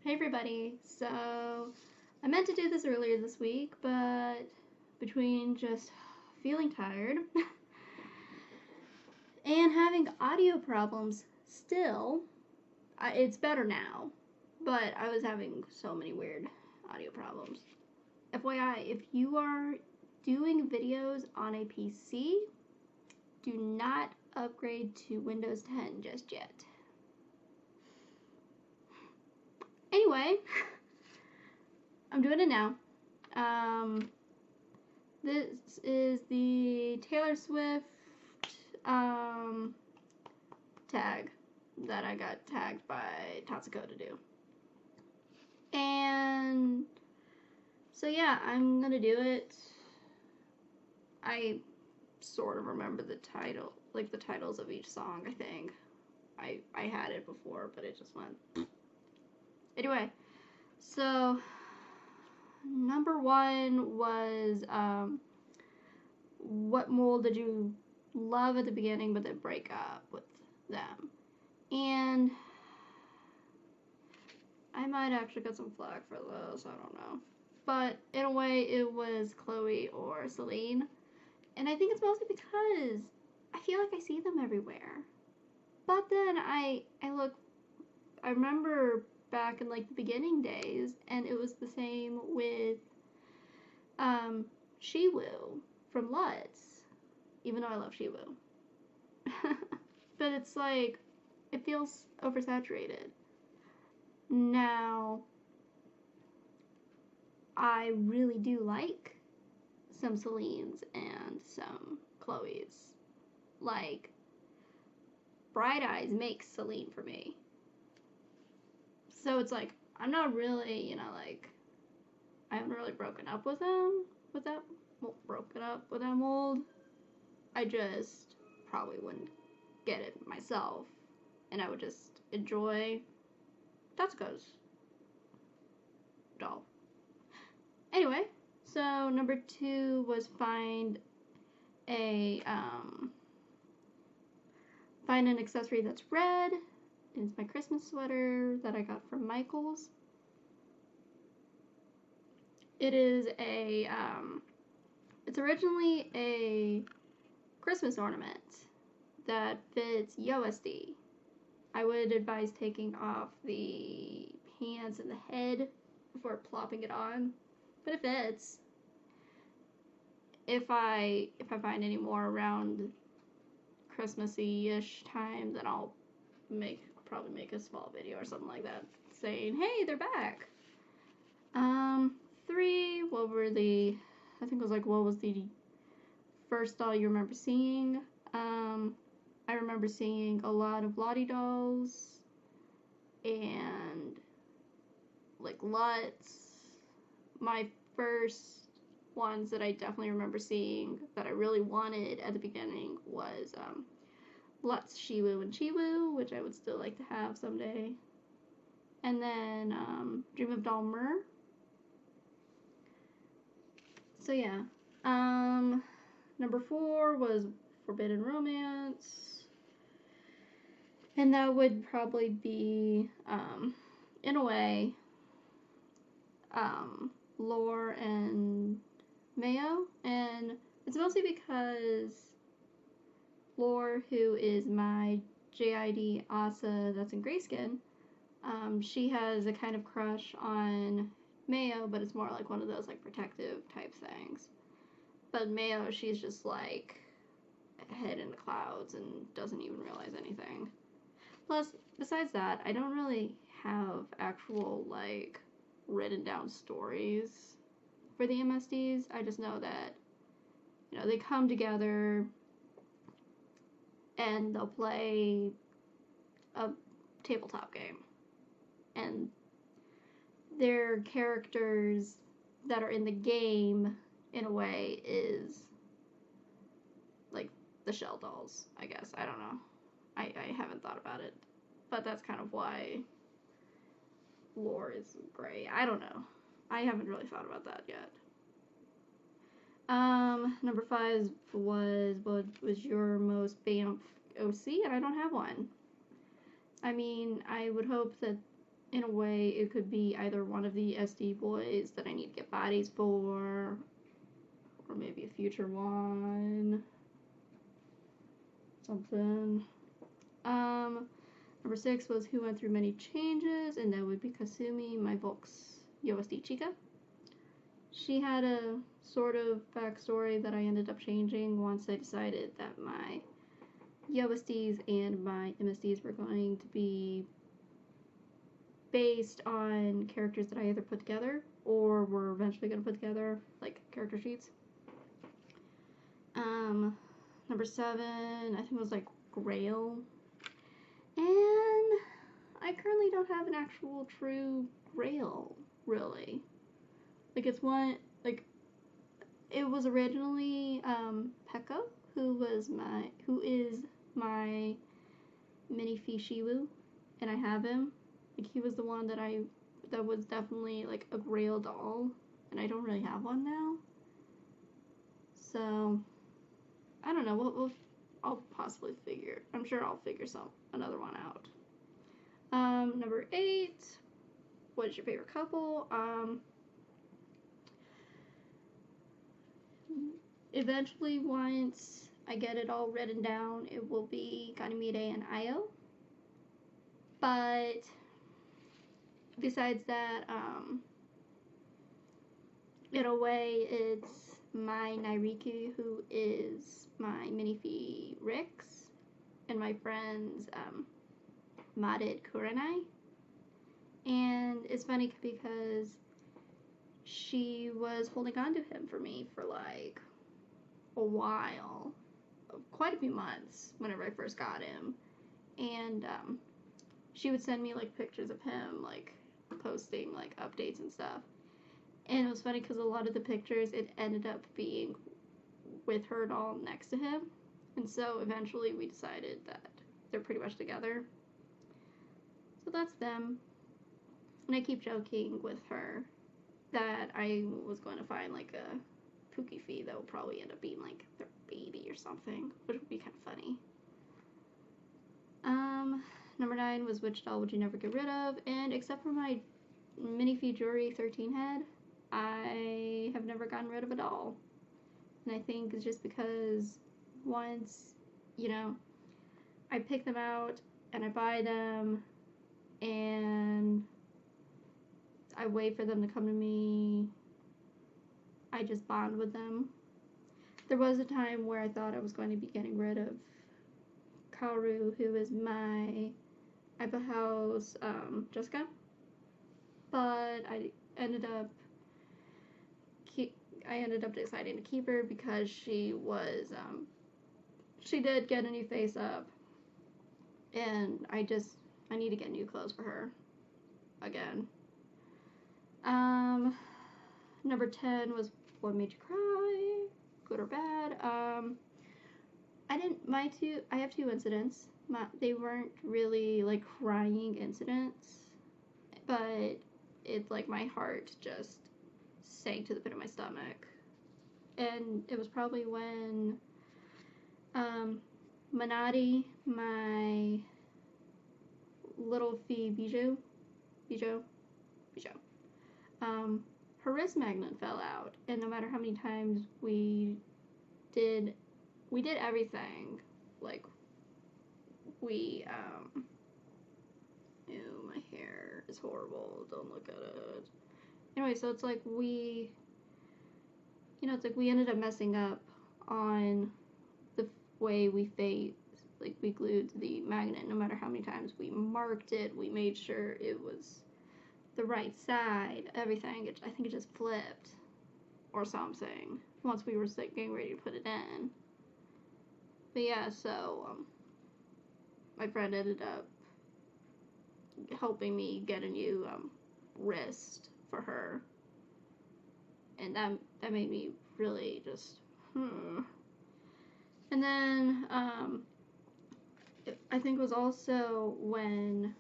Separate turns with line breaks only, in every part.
Hey everybody, so I meant to do this earlier this week, but between just feeling tired and having audio problems still, it's better now, but I was having so many weird audio problems. FYI, if you are doing videos on a PC, do not upgrade to Windows 10 just yet. Anyway, I'm doing it now. This is the Taylor Swift tag that I got tagged by Tatsuko to do. And so yeah, I'm gonna do it. I sort of remember the title, like the titles of each song, I think. I had it before, but it just went. Anyway, so number one was what mold did you love at the beginning but then break up with them? And I might actually get some flack for this, I don't know. But in a way, it was Chloe or Celine. And I think it's mostly because I feel like I see them everywhere. But then I remember back in like the beginning days, and it was the same with Shiwoo from Lutz, even though I love Shiwoo. But it's like, it feels oversaturated. Now, I really do like some Celine's and some Chloe's. Like, Bright Eyes makes Celine for me. So it's like, I'm not really, like, I haven't really broken up with them, with that mold. I just probably wouldn't get it myself, and I would just enjoy Tatsuko's doll. Anyway, so number two was find an accessory that's red. It's my Christmas sweater that I got from Michael's. It is it's originally a Christmas ornament that fits YOSD. I would advise taking off the pants and the head before plopping it on, but it fits. If I find any more around Christmassy-ish time, then I'll probably make a small video or something like that saying, hey, they're back. Three, I think it was like, what was the first doll you remember seeing? I remember seeing a lot of Lottie dolls and like Lutz. My first ones that I definitely remember seeing that I really wanted at the beginning was Lutz, Shiwoo, and Chiwoo, which I would still like to have someday. And then Dream of Doll Mer. So yeah. Number four was Forbidden Romance. And that would probably be, in a way, Lore and Mayo. And it's mostly because Lore, who is my JID Asa that's in Grayskin, she has a kind of crush on Mayo, but it's more like one of those like protective type things. But Mayo, she's just like head in the clouds and doesn't even realize anything. Plus, besides that, I don't really have actual like written down stories for the MSDs. I just know that, they come together and they'll play a tabletop game. And their characters that are in the game, in a way, is like the shell dolls, I guess. I don't know. I haven't thought about it. But that's kind of why Lore is gray. I don't know. I haven't really thought about that yet. Number five was, what was your most BAMF OC? And I don't have one. I mean, I would hope that in a way, it could be either one of the SD boys that I need to get bodies for, or maybe a future one. Something. Number 6 was who went through many changes, and that would be Kasumi, my Volk's USD Chica. She had a sort of backstory that I ended up changing once I decided that my USDs and my MSDs were going to be based on characters that I either put together or were eventually going to put together, like character sheets. Number 7, I think it was like Grail. And I currently don't have an actual true Grail, really. Like, it's one, like, it was originally Pekko, who is my mini Fishiwu, and I have him. Like, he was the one that was definitely, like, a Grail doll, and I don't really have one now. So, I don't know, I'll possibly I'm sure I'll figure another one out. Number 8, what is your favorite couple? Eventually, once I get it all written down, it will be Ganymede and Io. But besides that, in a way, it's my Nairiku, who is my minifee Rix, and my friend's modded Kurenai. And it's funny because she was holding on to him for me for like a while, quite a few months whenever I first got him. And she would send me like pictures of him, like posting like updates and stuff. And it was funny because a lot of the pictures, it ended up being with her doll next to him. And so eventually we decided that they're pretty much together. So that's them. And I keep joking with her that I was going to find like a Pookie fee that will probably end up being like their baby or something, which would be kind of funny. Number 9 was which doll would you never get rid of? And except for my minifee Jury 13 head, I have never gotten rid of a doll. And I think it's just because once, you know, I pick them out and I buy them and I wait for them to come to me, I just bond with them. There was a time where I thought I was going to be getting rid of Kaoru, who is my Ipa House Jessica, but I ended up deciding to keep her because she was she did get a new face up, and I need to get new clothes for her again. Number 10 was what made you cry, good or bad. I have 2 incidents. They weren't really like crying incidents, but it's like my heart just sank to the pit of my stomach. And it was probably when Manati, my little fee Bijou, her wrist magnet fell out, and no matter how many times we did everything, like we ew, my hair is horrible, don't look at it. Anyway, so it's like we ended up messing up on the way we we glued the magnet. No matter how many times we marked it, we made sure it was the right side, everything. I think it just flipped or something once we were getting ready to put it in. But yeah, so my friend ended up helping me get a new wrist for her, and that made me really just And then I think it was also when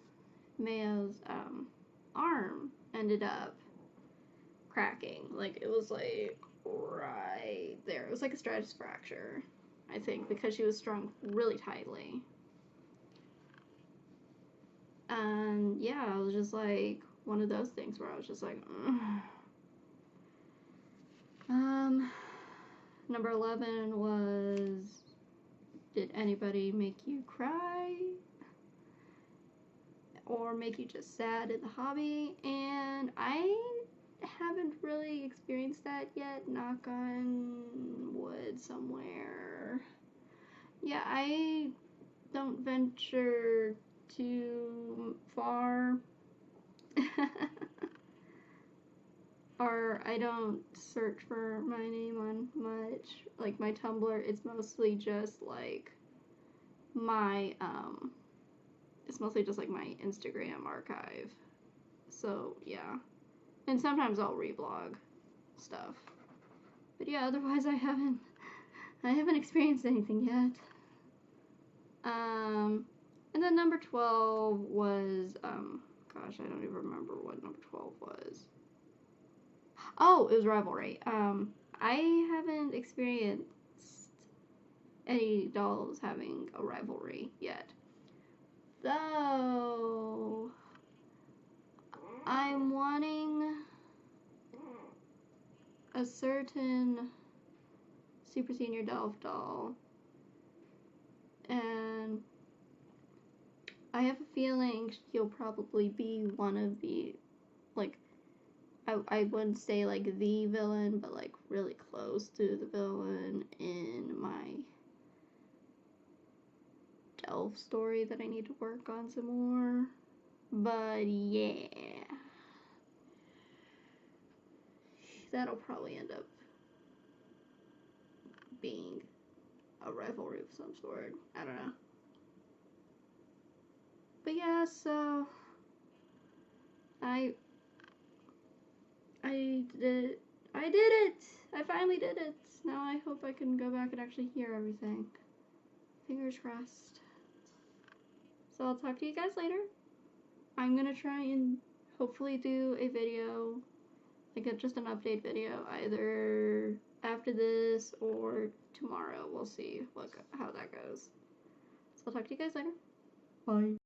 Mayo's arm ended up cracking. Like, it was like right there. It was like a stratus fracture, I think, because she was strung really tightly. And yeah, it was just like one of those things where I was just like, Number 11 was, did anybody make you cry? Or make you just sad in the hobby? And I haven't really experienced that yet, knock on wood somewhere. Yeah, I don't venture too far. Or I don't search for my name on much. Like my Tumblr, it's mostly just like my it's mostly just like my Instagram archive. So yeah. And sometimes I'll reblog stuff. But yeah, otherwise I haven't experienced anything yet. And then number 12 was gosh, I don't even remember what number 12 was. Oh, it was rivalry. I haven't experienced any dolls having a rivalry yet. Though I'm wanting a certain Super Senior Delph doll, and I have a feeling he'll probably be one of the, like, I wouldn't say like the villain, but like really close to the villain in my Delph story that I need to work on some more. But yeah, that'll probably end up being a rivalry of some sort. I don't know. But yeah, so I did it. I did it! I finally did it! Now I hope I can go back and actually hear everything. Fingers crossed. So I'll talk to you guys later. I'm gonna try and hopefully do a video, like just an update video, either after this or tomorrow. We'll see how that goes. So I'll talk to you guys later. Bye.